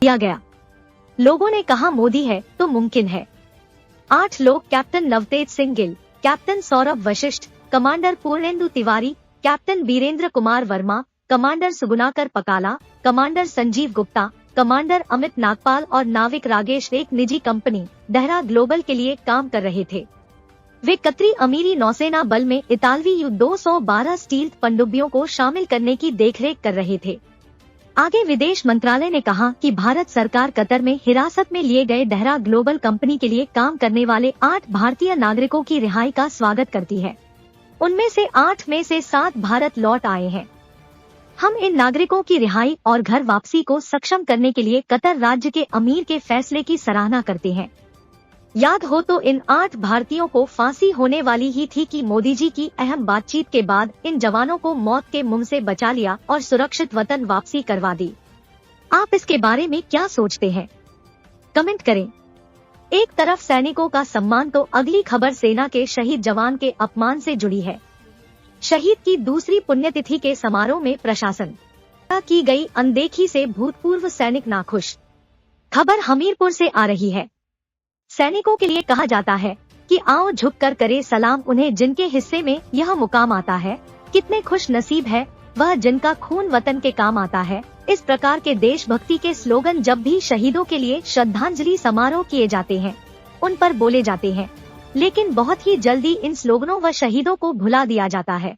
दिया गया। लोगों ने कहा मोदी है तो मुमकिन है। 8 लोग captain Navtej Singh Gill, captain Saurabh Vashisht, commander Purnendu Tiwari, captain Birendra Kumar Verma, commander Sugunakar Pakala, commander Sanjeev Gupta, commander Amit Nagpal और नाविक रागेश एक निजी कंपनी देहरा ग्लोबल के लिए काम कर रहे थे। वे कतरी अमीरी नौसेना बल में इतालवी U-212 स्टील्थ पनडुब्बियों को शामिल करने की देखरेख कर रहे थे। आगे विदेश मंत्रालय ने कहा कि भारत सरकार कतर में हिरासत में लिए गए देहरा ग्लोबल कंपनी के लिए काम करने वाले 8 भारतीय नागरिकों की रिहाई का स्वागत करती है। उनमें से 8 में से 7 भारत लौट आए हैं। हम इन नागरिकों की रिहाई और घर वापसी को सक्षम करने के लिए कतर राज्य के अमीर के फैसले की सराहना करते हैं। याद हो तो इन 8 भारतीयों को फांसी होने वाली ही थी कि मोदी जी की अहम बातचीत के बाद इन जवानों को मौत के मुंह से बचा लिया और सुरक्षित वतन वापसी करवा दी। आप इसके बारे में क्या सोचते हैं? कमेंट करें। एक तरफ सैनिकों का सम्मान तो अगली खबर सेना के शहीद जवान के अपमान से जुड़ी है। शहीद की दूसरी पुण्यतिथि के समारोह में प्रशासन की गई अनदेखी से भूतपूर्व सैनिक नाखुश। खबर हमीरपुर से आ रही है। सैनिकों के लिए कहा जाता है कि आओ झुककर करे सलाम उन्हें जिनके हिस्से में यह मुकाम आता है। कितने खुश नसीब है वह जिनका खून वतन के काम आता है। इस प्रकार के देशभक्ति के स्लोगन जब भी शहीदों के लिए श्रद्धांजलि समारोह किए जाते हैं, उन पर बोले जाते हैं, लेकिन बहुत ही जल्दी इन स्लोगनों व शहीदों को भुला दिया जाता है।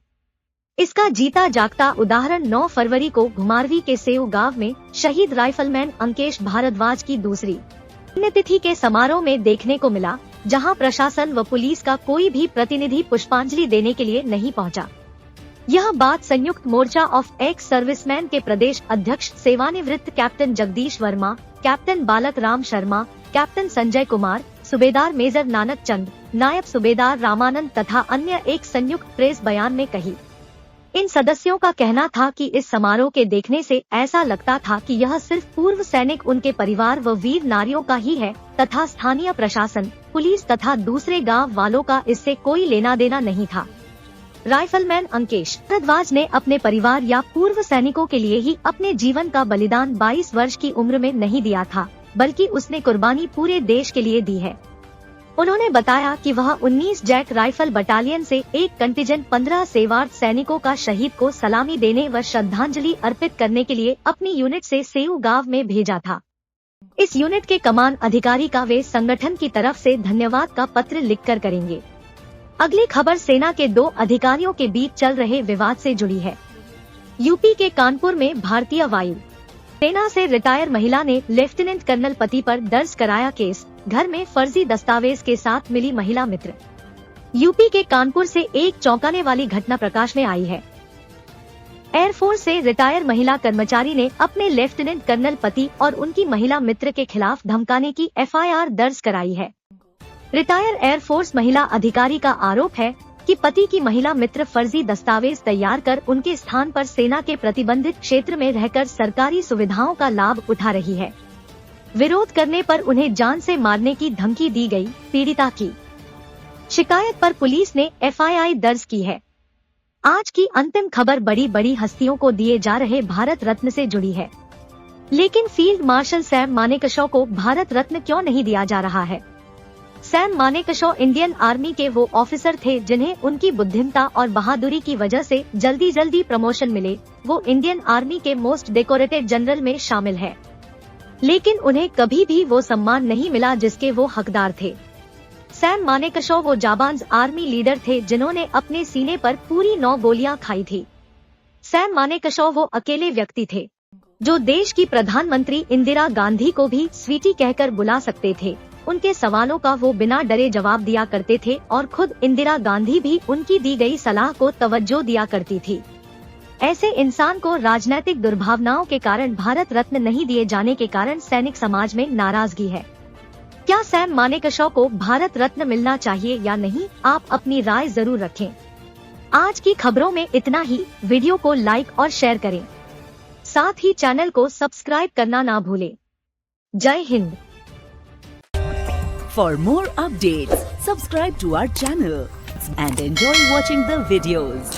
इसका जीता जागता उदाहरण 9 फरवरी को घुमारवी के सेऊ गांव में शहीद राइफलमैन अंकेश भारद्वाज की दूसरी पुण्यतिथि के समारोह में देखने को मिला, जहां प्रशासन व पुलिस का कोई भी प्रतिनिधि पुष्पांजलि देने के लिए नहीं पहुंचा। यह बात संयुक्त मोर्चा ऑफ एक्स सर्विसमैन के प्रदेश अध्यक्ष सेवानिवृत्त कैप्टन जगदीश वर्मा, कैप्टन बालक राम शर्मा, कैप्टन संजय कुमार, सूबेदार मेजर नानक चंद, नायब सूबेदार रामानंद तथा अन्य एक संयुक्त प्रेस बयान में कही। इन सदस्यों का कहना था कि इस समारोह के देखने से ऐसा लगता था कि यह सिर्फ पूर्व सैनिक, उनके परिवार व वीर नारियों का ही है तथा स्थानीय प्रशासन, पुलिस तथा दूसरे गांव वालों का इससे कोई लेना देना नहीं था। राइफलमैन अंकेश भारद्वाज ने अपने परिवार या पूर्व सैनिकों के लिए ही अपने जीवन का बलिदान 22 वर्ष की उम्र में नहीं दिया था, बल्कि उसने कुर्बानी पूरे देश के लिए दी है। उन्होंने बताया कि वह 19 जैक राइफल बटालियन से एक कंटिजेंट 15 सेवार्थ सैनिकों का शहीद को सलामी देने व श्रद्धांजलि अर्पित करने के लिए अपनी यूनिट से सेऊ गांव में भेजा था। इस यूनिट के कमान अधिकारी का वे संगठन की तरफ से धन्यवाद का पत्र लिखकर करेंगे। अगली खबर सेना के 2 अधिकारियों के बीच चल रहे विवाद से जुड़ी है। यूपी के कानपुर में भारतीय वायु सेना से रिटायर महिला ने लेफ्टिनेंट कर्नल पति पर दर्ज कराया केस। घर में फर्जी दस्तावेज के साथ मिली महिला मित्र। यूपी के कानपुर से एक चौंकाने वाली घटना प्रकाश में आई है। एयरफोर्स से रिटायर महिला कर्मचारी ने अपने लेफ्टिनेंट कर्नल पति और उनकी महिला मित्र के खिलाफ धमकाने की FIR दर्ज कराई है। रिटायर एयरफोर्स महिला अधिकारी का आरोप है कि पति की महिला मित्र फर्जी दस्तावेज तैयार कर उनके स्थान पर सेना के प्रतिबंधित क्षेत्र में रहकर सरकारी सुविधाओं का लाभ उठा रही है। विरोध करने पर उन्हें जान से मारने की धमकी दी गई। पीड़िता की शिकायत पर पुलिस ने FIR दर्ज की है। आज की अंतिम खबर बड़ी बड़ी हस्तियों को दिए जा रहे भारत रत्न से जुड़ी है, लेकिन फील्ड मार्शल सैम मानेकशॉ को भारत रत्न क्यों नहीं दिया जा रहा है? सैम मानेकशॉ इंडियन आर्मी के वो ऑफिसर थे जिन्हें उनकी बुद्धिमता और बहादुरी की वजह से जल्दी जल्दी प्रमोशन मिले। वो इंडियन आर्मी के मोस्ट डेकोरेटेड जनरल में शामिल है, लेकिन उन्हें कभी भी वो सम्मान नहीं मिला जिसके वो हकदार थे। सैम मानेकशॉ वो जाबांज आर्मी लीडर थे जिन्होंने अपने सीने पर पूरी 9 गोलियां खाई थी। सैम मानेकशॉ वो अकेले व्यक्ति थे जो देश की प्रधानमंत्री इंदिरा गांधी को भी स्वीटी कहकर बुला सकते थे। उनके सवालों का वो बिना डरे जवाब दिया करते थे और खुद इंदिरा गांधी भी उनकी दी गई सलाह को तवज्जो दिया करती थी। ऐसे इंसान को राजनीतिक दुर्भावनाओं के कारण भारत रत्न नहीं दिए जाने के कारण सैनिक समाज में नाराजगी है। क्या सैम मानेकशॉ को भारत रत्न मिलना चाहिए या नहीं? आप अपनी राय जरूर रखें। आज की खबरों में इतना ही। वीडियो को लाइक और शेयर करें, साथ ही चैनल को सब्सक्राइब करना ना भूलें। जय Hind. For more updates, subscribe to our channel and enjoy watching the videos.